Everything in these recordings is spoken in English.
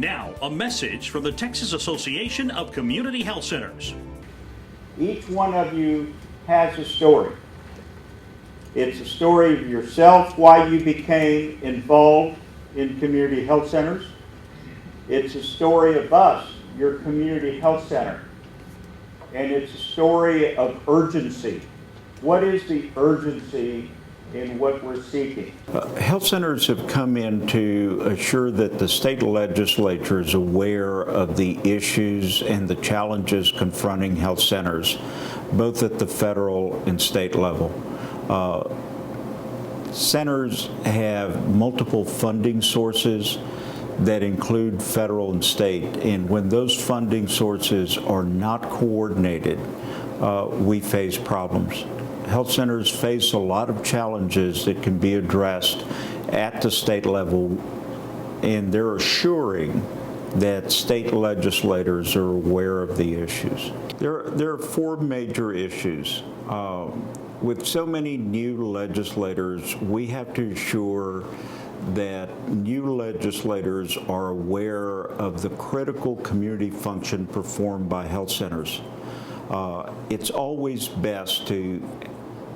Now, a message from the Texas Association of Community Health Centers. Each one of you has a story. It's a story of yourself, why you became involved in community health centers. It's a story of us, your community health center. And it's a story of urgency. What is the urgency in what we're seeking? Health centers have come in to assure that the state legislature is aware of the issues and the challenges confronting health centers, both at the federal and state level. Centers have multiple funding sources that include federal and state, and when those funding sources are not coordinated, we face problems. Health centers face a lot of challenges that can be addressed at the state level, and they're assuring that state legislators are aware of the issues. There are four major issues. With so many new legislators, we have to ensure that new legislators are aware of the critical community function performed by health centers. It's always best to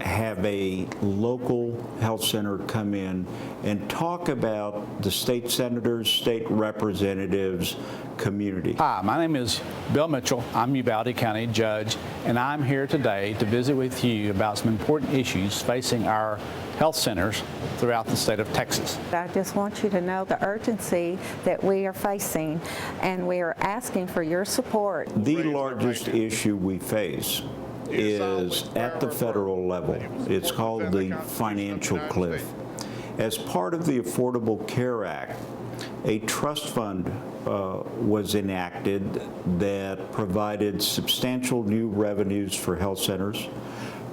have a local health center come in and talk about the state senators, state representatives, community. Hi, my name is Bill Mitchell. I'm Uvalde County Judge, and I'm here today to visit with you about some important issues facing our health centers throughout the state of Texas. I just want you to know the urgency that we are facing, and we are asking for your support. The largest issue we face is at the federal level. It's called the financial cliff. As part of the Affordable Care Act, a trust fund was enacted that provided substantial new revenues for health centers,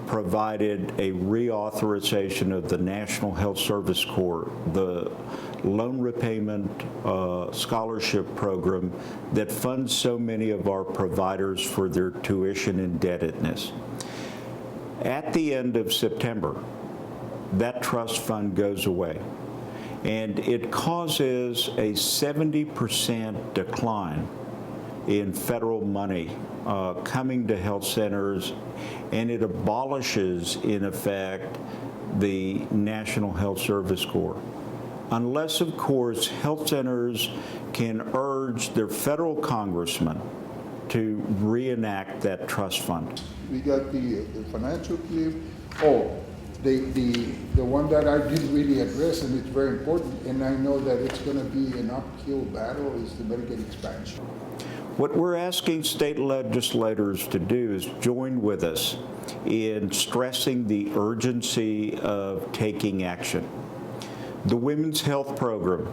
provided a reauthorization of the National Health Service Corps, the loan repayment scholarship program that funds so many of our providers for their tuition indebtedness. At the end of September, that trust fund goes away, and it causes a 70% decline in federal money coming to health centers, and it abolishes, in effect, the National Health Service Corps. Unless, of course, health centers can urge their federal congressman to reenact that trust fund. We got the financial cliff. The one that I didn't really address, and it's very important, and I know that it's going to be an uphill battle, is the Medicaid expansion. What we're asking state legislators to do is join with us in stressing the urgency of taking action. The Women's Health Program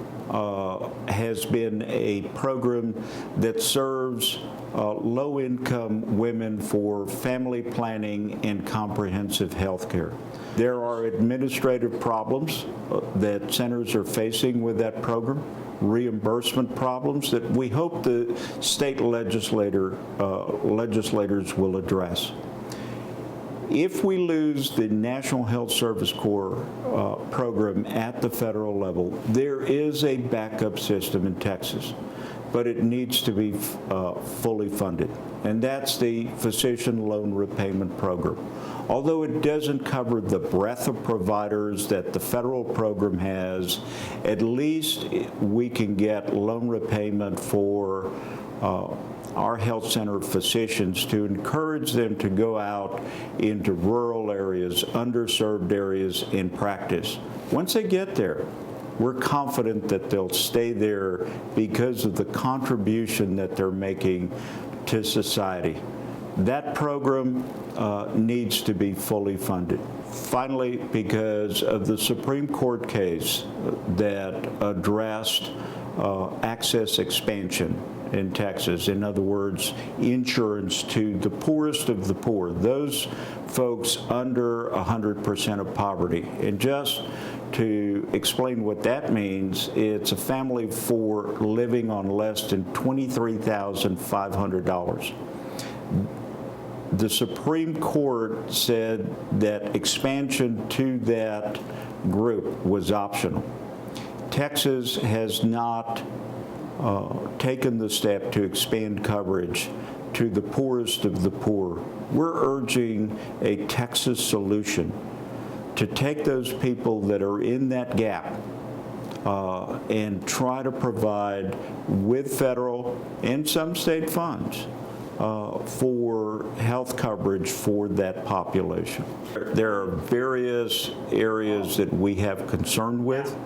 has been a program that serves low-income women for family planning and comprehensive health care. There are administrative problems that centers are facing with that program, reimbursement problems that we hope the state legislators will address. If we lose the National Health Service Corps program at the federal level, there is a backup system in Texas, but it needs to be fully funded, and that's the Physician Loan Repayment Program. Although it doesn't cover the breadth of providers that the federal program has, at least we can get loan repayment for our health center physicians to encourage them to go out into rural areas, underserved areas, and practice. Once they get there, we're confident that they'll stay there because of the contribution that they're making to society. That program needs to be fully funded. Finally, because of the Supreme Court case that addressed access expansion in Texas, in other words, insurance to the poorest of the poor, those folks under 100% of poverty. And just to explain what that means, it's a family of four living on less than $23,500. The Supreme Court said that expansion to that group was optional. Texas has not taken the step to expand coverage to the poorest of the poor. We're urging a Texas solution to take those people that are in that gap and try to provide, with federal and some state funds, for health coverage for that population. There are various areas that we have concern with,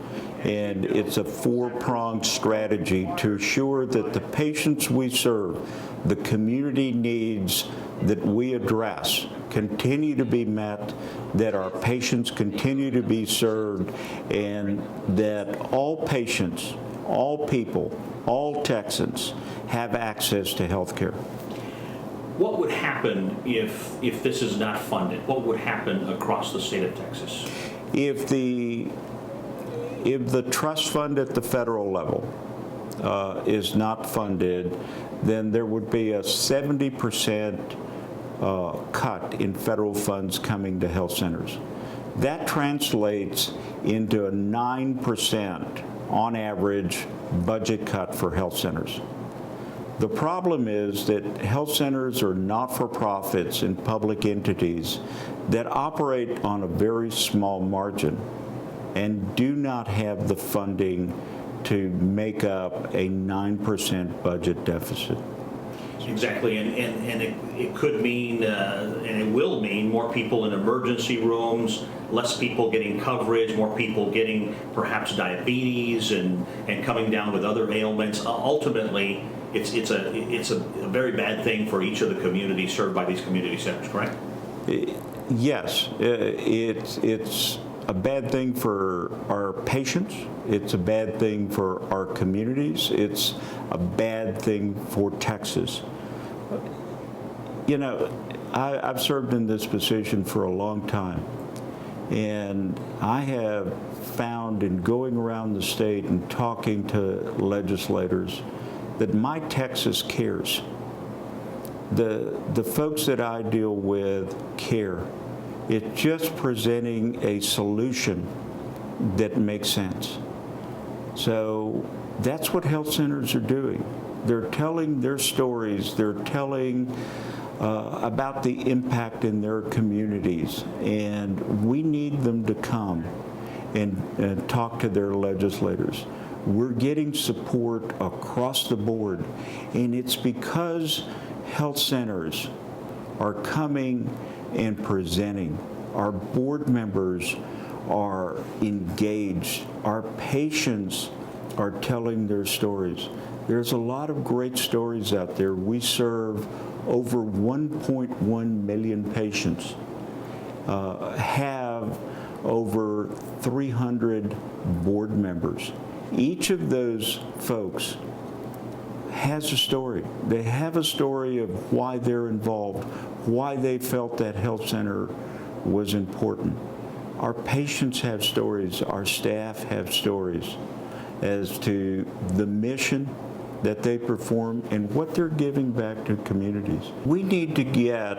and it's a four-pronged strategy to assure that the patients we serve, the community needs that we address, continue to be met, that our patients continue to be served, and that all patients, all people, all Texans have access to health care. What would happen if this is not funded? What would happen across the state of Texas? If the trust fund at the federal level is not funded, then there would be a 70% cut in federal funds coming to health centers. That translates into a 9% on average budget cut for health centers. The problem is that health centers are not-for-profits and public entities that operate on a very small margin and do not have the funding to make up a 9% budget deficit. Exactly, and it could mean, and it will mean, more people in emergency rooms, less people getting coverage, more people getting perhaps diabetes and coming down with other ailments. Ultimately, it's a very bad thing for each of the communities served by these community centers, correct? Yes, it's a bad thing for our patients. It's a bad thing for our communities. It's a bad thing for Texas. You know, I've served in this position for a long time, and I have found in going around the state and talking to legislators that my Texas cares. The folks that I deal with care. It's just presenting a solution that makes sense. So that's what health centers are doing. They're telling their stories. They're telling about the impact in their communities. And we need them to come and talk to their legislators. We're getting support across the board. And it's because health centers are coming and presenting. Our board members are engaged. Our patients are telling their stories. There's a lot of great stories out there. We serve over 1.1 million patients, have over 300 board members. Each of those folks has a story. They have a story of why they're involved, why they felt that health center was important. Our patients have stories, our staff have stories as to the mission that they perform and what they're giving back to communities. We need to get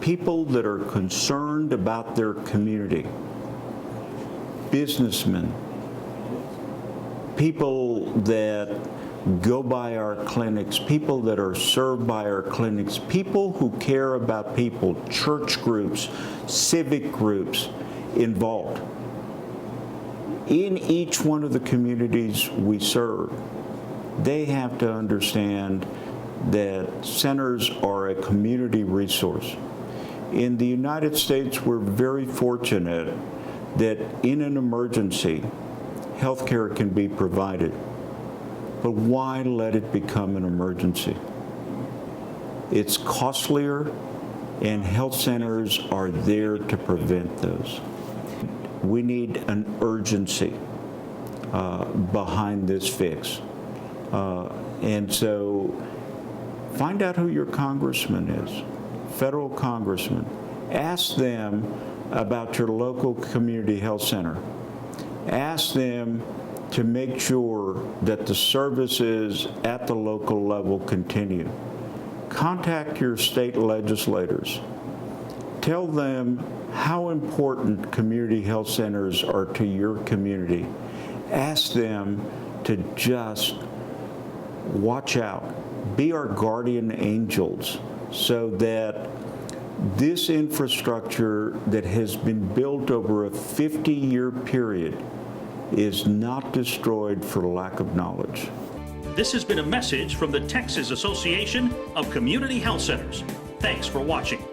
people that are concerned about their community, businessmen, people that go by our clinics, people that are served by our clinics, people who care about people, church groups, civic groups involved. In each one of the communities we serve, they have to understand that centers are a community resource. In the United States, we're very fortunate that in an emergency, health care can be provided. But why let it become an emergency? It's costlier, and health centers are there to prevent those. We need an urgency behind this fix. And so find out who your congressman is, federal congressman. Ask them about your local community health center. Ask them to make sure that the services at the local level continue. Contact your state legislators. Tell them how important community health centers are to your community. Ask them to just watch out. Be our guardian angels so that this infrastructure that has been built over a 50-year period is not destroyed for lack of knowledge. This has been a message from the Texas Association of Community Health Centers. Thanks for watching.